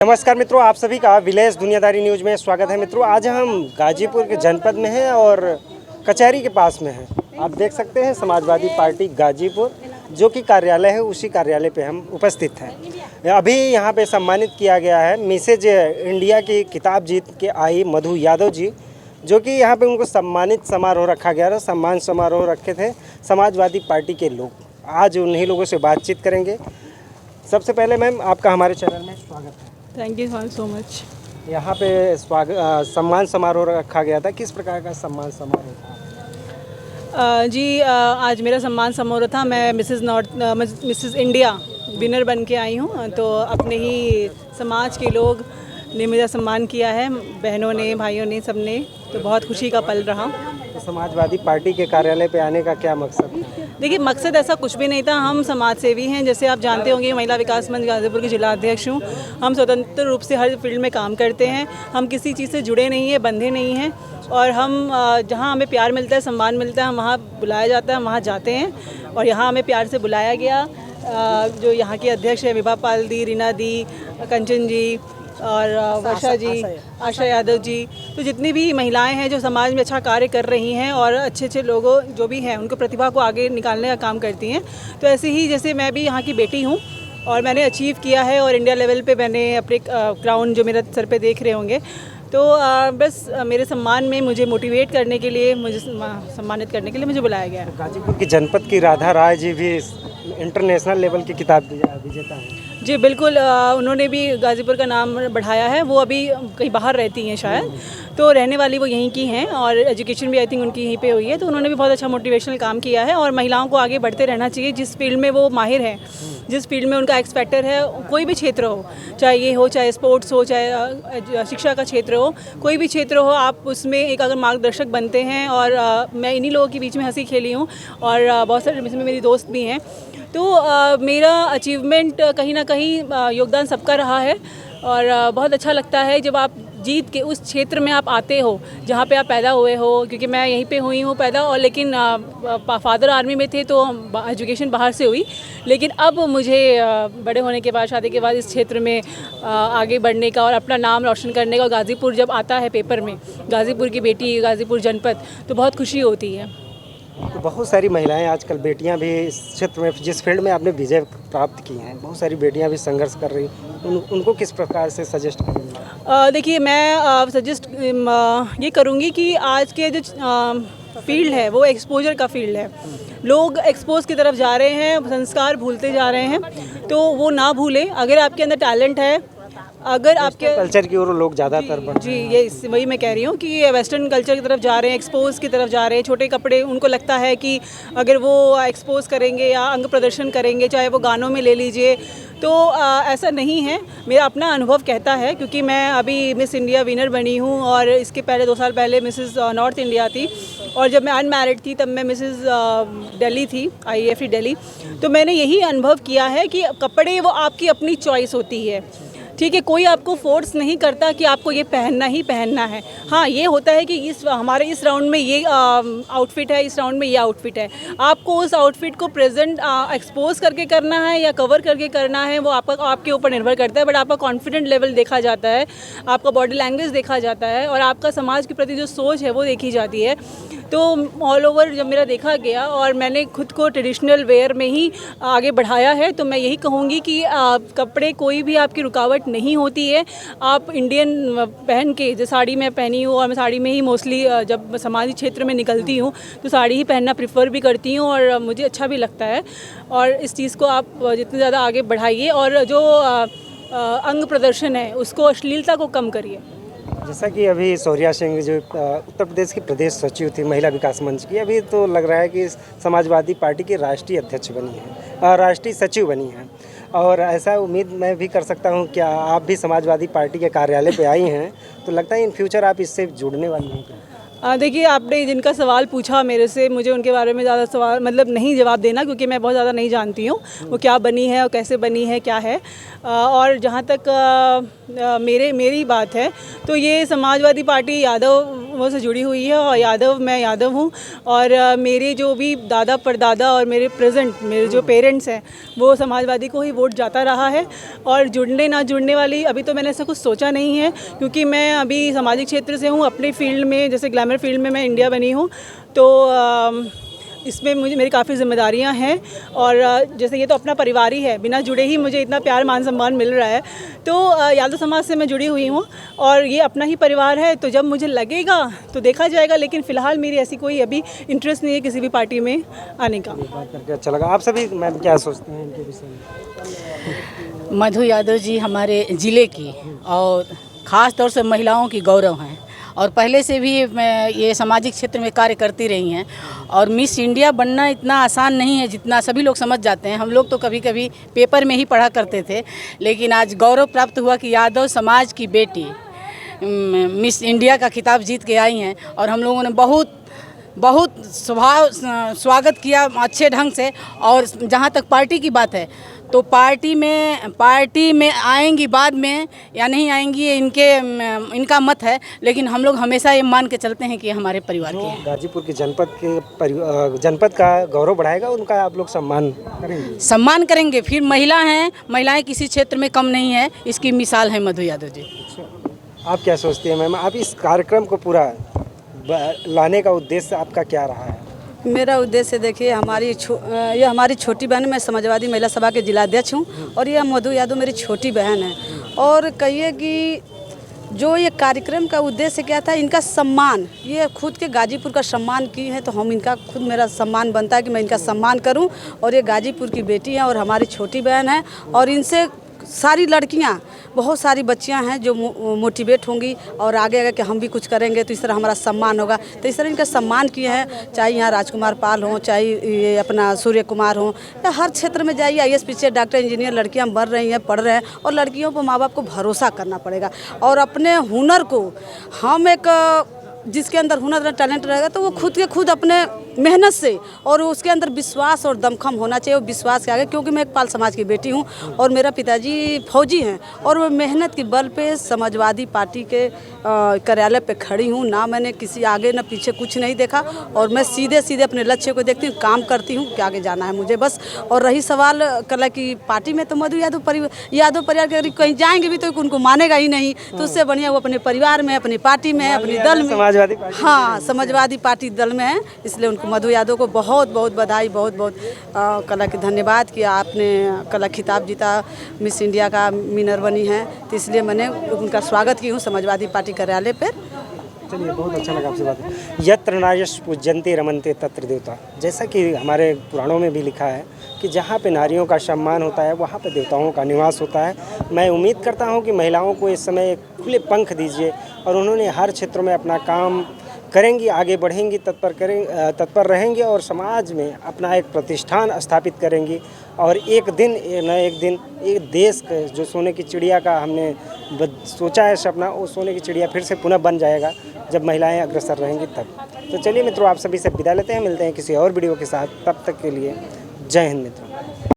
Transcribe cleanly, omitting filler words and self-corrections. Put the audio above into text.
नमस्कार मित्रों, आप सभी का विलेज दुनियादारी न्यूज़ में स्वागत है। मित्रों, आज हम गाजीपुर के जनपद में हैं और कचहरी के पास में हैं। आप देख सकते हैं समाजवादी पार्टी गाजीपुर जो कि कार्यालय है, उसी कार्यालय पे हम उपस्थित हैं। अभी यहाँ पे सम्मानित किया गया है मिसेज इंडिया की किताब जीत के आई मधु यादव जी, जो कि यहाँ पे उनको सम्मानित समारोह रखा गया था। सम्मान समारोह रखे थे समाजवादी पार्टी के लोग। आज उन्हीं लोगों से बातचीत करेंगे। सबसे पहले मैम, आपका हमारे चैनल में स्वागत है। Thank you so much. यहाँ पे सम्मान समारोह रखा गया था। किस प्रकार का सम्मान समारोह था? आज मेरा सम्मान समारोह था। मैं मिसेस इंडिया विनर बन के आई हूँ, तो अपने ही समाज के लोग ने मेरा सम्मान किया है, बहनों ने, भाइयों ने, सब ने, तो बहुत खुशी का पल रहा। तो समाजवादी पार्टी के कार्यालय पे आने का क्या मकसद था? देखिए, मकसद ऐसा कुछ भी नहीं था। हम समाज सेवी हैं। जैसे आप जानते होंगे, महिला विकास मंच गाजीपुर के जिला अध्यक्ष हूँ। हम स्वतंत्र रूप से हर फील्ड में काम करते हैं। हम किसी चीज़ से जुड़े नहीं हैं, बंधे नहीं हैं, और हम जहाँ हमें प्यार मिलता है, सम्मान मिलता है, हम वहाँ बुलाया जाता है, हम वहाँ जाते हैं। और यहाँ हमें प्यार से बुलाया गया। जो यहाँ के अध्यक्ष है, विभा पाल दी, रीना दी, कंचन जी और वर्षा जी, आशा यादव जी, तो जितनी भी महिलाएं हैं जो समाज में अच्छा कार्य कर रही हैं और अच्छे अच्छे लोगों जो भी हैं उनको प्रतिभा को आगे निकालने का काम करती हैं। तो ऐसे ही जैसे मैं भी यहाँ की बेटी हूँ और मैंने अचीव किया है, और इंडिया लेवल पे मैंने अपने क्राउन जो मेरे सर पे देख रहे होंगे, तो बस मेरे सम्मान में मुझे मोटिवेट करने के लिए, मुझे सम्मानित करने के लिए मुझे बुलाया गया है। गाजीपुर की जनपद की राधा राय जी भी इंटरनेशनल लेवल की किताब विजेता हैं। जी बिल्कुल, उन्होंने भी गाजीपुर का नाम बढ़ाया है। वो अभी कहीं बाहर रहती हैं शायद, तो रहने वाली वो यहीं की हैं, और एजुकेशन भी आई थिंक उनकी यहीं पे हुई है। तो उन्होंने भी बहुत अच्छा मोटिवेशनल काम किया है, और महिलाओं को आगे बढ़ते रहना चाहिए। जिस फील्ड में वो माहिर हैं, जिस फील्ड में उनका एक्स फैक्टर है, कोई भी क्षेत्र हो, चाहे ये हो, चाहे स्पोर्ट्स हो, चाहे शिक्षा का क्षेत्र हो, कोई भी क्षेत्र हो, आप उसमें एक अगर मार्गदर्शक बनते हैं। और मैं इन्हीं लोगों के बीच में हंसी खेली हूँ, और बहुत सारे इसमें मेरी दोस्त भी हैं। तो मेरा अचीवमेंट कहीं ना कहीं योगदान सबका रहा है, और बहुत अच्छा लगता है जब आप जीत के उस क्षेत्र में आप आते हो जहाँ पे आप पैदा हुए हो। क्योंकि मैं यहीं पे हुई हूँ पैदा, और लेकिन फादर आर्मी में थे, तो एजुकेशन बाहर से हुई। लेकिन अब मुझे बड़े होने के बाद, शादी के बाद, इस क्षेत्र में आगे बढ़ने का और अपना नाम रोशन करने का, गाज़ीपुर जब आता है पेपर में, गाज़ीपुर की बेटी, गाज़ीपुर जनपद, तो बहुत खुशी होती है। तो बहुत सारी महिलाएं आजकल, बेटियां भी इस क्षेत्र में, जिस फील्ड में आपने विजय प्राप्त की हैं, बहुत सारी बेटियां भी संघर्ष कर रही। उनको किस प्रकार से सजेस्ट करेंगे? देखिए, मैं सजेस्ट ये करूँगी कि आज के जो फील्ड है वो एक्सपोजर का फील्ड है। लोग एक्सपोज की तरफ जा रहे हैं, संस्कार भूलते जा रहे हैं, तो वो ना भूलें। अगर आपके अंदर टैलेंट है, अगर आपके कल्चर की ओर लोग ज़्यादातर बढ़ जी, ये वही मैं कह रही हूँ कि वेस्टर्न कल्चर की तरफ जा रहे हैं, एक्सपोज की तरफ जा रहे हैं। छोटे कपड़े, उनको लगता है कि अगर वो एक्सपोज करेंगे या अंग प्रदर्शन करेंगे, चाहे वो गानों में ले लीजिए, तो ऐसा नहीं है। मेरा अपना अनुभव कहता है, क्योंकि मैं अभी मिस इंडिया विनर बनी हूँ, और इसके पहले 2 साल पहले मिसेस नॉर्थ इंडिया थी, और जब मैं अनमैरिड थी तब मैं मिसेस दिल्ली थी, IAFT दिल्ली। तो मैंने यही अनुभव किया है कि कपड़े वो आपकी अपनी चॉइस होती है, ठीक है। कोई आपको फोर्स नहीं करता कि आपको ये पहनना ही पहनना है। हाँ, ये होता है कि हमारे इस राउंड में ये आउटफिट है, इस राउंड में ये आउटफिट है। आपको उस आउटफिट को प्रेजेंट एक्सपोज करके करना है या कवर करके करना है, वो आपके ऊपर निर्भर करता है। बट आपका कॉन्फिडेंट लेवल देखा जाता है, आपका बॉडी लैंग्वेज देखा जाता है, और आपका समाज के प्रति जो सोच है वो देखी जाती है। तो ऑल ओवर जब मेरा देखा गया और मैंने खुद को ट्रेडिशनल वेयर में ही आगे बढ़ाया है, तो मैं यही कहूँगी कि कपड़े कोई भी आपकी रुकावट नहीं होती है। आप इंडियन पहन के, जो साड़ी मैं पहनी हूँ, और मैं साड़ी में ही मोस्टली जब समाजी क्षेत्र में निकलती हूँ तो साड़ी ही पहनना प्रेफर भी करती हूँ, और मुझे अच्छा भी लगता है। और इस चीज़ को आप जितने ज़्यादा आगे बढ़ाइए, और जो अंग प्रदर्शन है उसको, अश्लीलता को कम करिए। जैसा कि अभी शौर्या सिंह जो उत्तर प्रदेश की प्रदेश सचिव थी महिला विकास मंच की, अभी तो लग रहा है कि समाजवादी पार्टी की राष्ट्रीय अध्यक्ष बनी है, राष्ट्रीय सचिव बनी है। और ऐसा उम्मीद मैं भी कर सकता हूं, क्या आप भी समाजवादी पार्टी के कार्यालय पे आई हैं, तो लगता है इन फ्यूचर आप इससे जुड़ने वाली हैं? देखिए, आपने जिनका सवाल पूछा मेरे से, मुझे उनके बारे में ज़्यादा सवाल नहीं जवाब देना, क्योंकि मैं बहुत ज़्यादा नहीं जानती हूँ वो क्या बनी है और कैसे बनी है, क्या है। और जहाँ तक मेरी बात है, तो ये समाजवादी पार्टी यादव कुटुंबों से जुड़ी हुई है और मैं यादव हूँ। और मेरे जो भी दादा परदादा और मेरे जो पेरेंट्स हैं वो समाजवादी को ही वोट जाता रहा है। और जुड़ने ना जुड़ने वाली अभी तो मैंने ऐसा कुछ सोचा नहीं है, क्योंकि मैं अभी सामाजिक क्षेत्र से हूँ। अपने फील्ड में, जैसे ग्लैमर फील्ड में मैं इंडिया बनी हूँ, तो इसमें मेरी काफ़ी जिम्मेदारियां हैं। और जैसे ये तो अपना परिवार ही है, बिना जुड़े ही मुझे इतना प्यार मान सम्मान मिल रहा है। तो यादव समाज से मैं जुड़ी हुई हूँ और ये अपना ही परिवार है। तो जब मुझे लगेगा तो देखा जाएगा, लेकिन फ़िलहाल मेरी ऐसी कोई अभी इंटरेस्ट नहीं है किसी भी पार्टी में आने का। बात करके अच्छा लगा। आप सभी मैम क्या सोचते हैं इनके विषय में? मधु यादव जी हमारे ज़िले की और ख़ास तौर से महिलाओं की गौरव हैं और पहले से भी ये सामाजिक क्षेत्र में कार्य करती रही हैं। और मिस इंडिया बनना इतना आसान नहीं है जितना सभी लोग समझ जाते हैं। हम लोग तो कभी कभी पेपर में ही पढ़ा करते थे, लेकिन आज गौरव प्राप्त हुआ कि यादव समाज की बेटी मिस इंडिया का खिताब जीत के आई हैं। और हम लोगों ने बहुत स्वागत किया अच्छे ढंग से। और जहाँ तक पार्टी की बात है तो पार्टी में आएंगी बाद में या नहीं आएंगी ये इनका मत है, लेकिन हम लोग हमेशा ये मान के चलते हैं कि ये हमारे परिवार के हैं। गाजीपुर के जनपद का गौरव बढ़ाएगा, उनका आप लोग सम्मान करेंगे। फिर महिला हैं, महिलाएं किसी क्षेत्र में कम नहीं है, इसकी मिसाल है मधु यादव जी। आप क्या सोचती हैं मैम, आप इस कार्यक्रम को पूरा लाने का उद्देश्य आपका क्या रहा है? मेरा उद्देश्य देखिए, ये हमारी छोटी बहन, मैं समाजवादी महिला सभा के जिलाध्यक्ष हूँ और ये मधु यादव मेरी छोटी बहन है। और कहिए कि जो ये कार्यक्रम का उद्देश्य क्या था, इनका सम्मान, ये खुद के गाजीपुर का सम्मान की है, तो हम इनका खुद मेरा सम्मान बनता है कि मैं इनका सम्मान करूं। और ये गाजीपुर की बेटी हैं और हमारी छोटी बहन है और इनसे सारी लड़कियां, बहुत सारी बच्चियां हैं जो मोटिवेट होंगी और आगे कि हम भी कुछ करेंगे तो इस तरह हमारा सम्मान होगा। तो इस तरह इनका सम्मान किए हैं, चाहे यहाँ राजकुमार पाल हों, चाहे ये अपना सूर्य कुमार हों, या हर क्षेत्र में जाइए, IAS पीछे डॉक्टर इंजीनियर लड़कियाँ बढ़ रही हैं, पढ़ रहे हैं। और लड़कियों को माँ बाप को भरोसा करना पड़ेगा और अपने हुनर को जिसके अंदर हुनर टैलेंट रहेगा तो वो खुद अपने मेहनत से और उसके अंदर विश्वास और दमखम होना चाहिए। वो विश्वास के आगे, क्योंकि मैं एक पाल समाज की बेटी हूँ और मेरा पिताजी फौजी हैं और वो मेहनत के बल पे समाजवादी पार्टी के कार्यालय पे खड़ी हूँ। ना मैंने किसी आगे ना पीछे कुछ नहीं देखा और मैं सीधे अपने लक्ष्य को देखती हूँ, काम करती हूँ कि आगे जाना है मुझे बस। और रही सवाल कला की पार्टी में, तो मधु यादव परिवार के कहीं जाएंगे भी तो उनको मानेगा ही नहीं, तो उससे बढ़िया वो अपने परिवार में, अपनी पार्टी में, अपने दल में, समाजवादी पार्टी दल में है। इसलिए मधु यादव को बहुत बधाई, बहुत कला की धन्यवाद कि आपने कला खिताब जीता, मिस इंडिया का विनर बनी है। तो इसलिए मैंने उनका स्वागत की हूँ समाजवादी पार्टी कार्यालय पर। चलिए, बहुत अच्छा लगा आपसे बात। यत्र नार्यः पूज्यन्ते रमन्ते तत्र देवता, जैसा कि हमारे पुराणों में भी लिखा है कि जहाँ पे नारियों का सम्मान होता है वहाँ पे देवताओं का निवास होता है। मैं उम्मीद करता हूँ कि महिलाओं को इस समय खुले पंख दीजिए और उन्होंने हर क्षेत्र में अपना काम करेंगी, आगे बढ़ेंगी, तत्पर रहेंगी और समाज में अपना एक प्रतिष्ठान स्थापित करेंगी। और एक दिन न एक दिन एक देश जो सोने की चिड़िया का हमने सोचा है सपना, वो सोने की चिड़िया फिर से पुनः बन जाएगा जब महिलाएं अग्रसर रहेंगी तब। तो चलिए मित्रों, आप सभी से विदा लेते हैं, मिलते हैं किसी और वीडियो के साथ। तब तक के लिए जय हिंद मित्रों।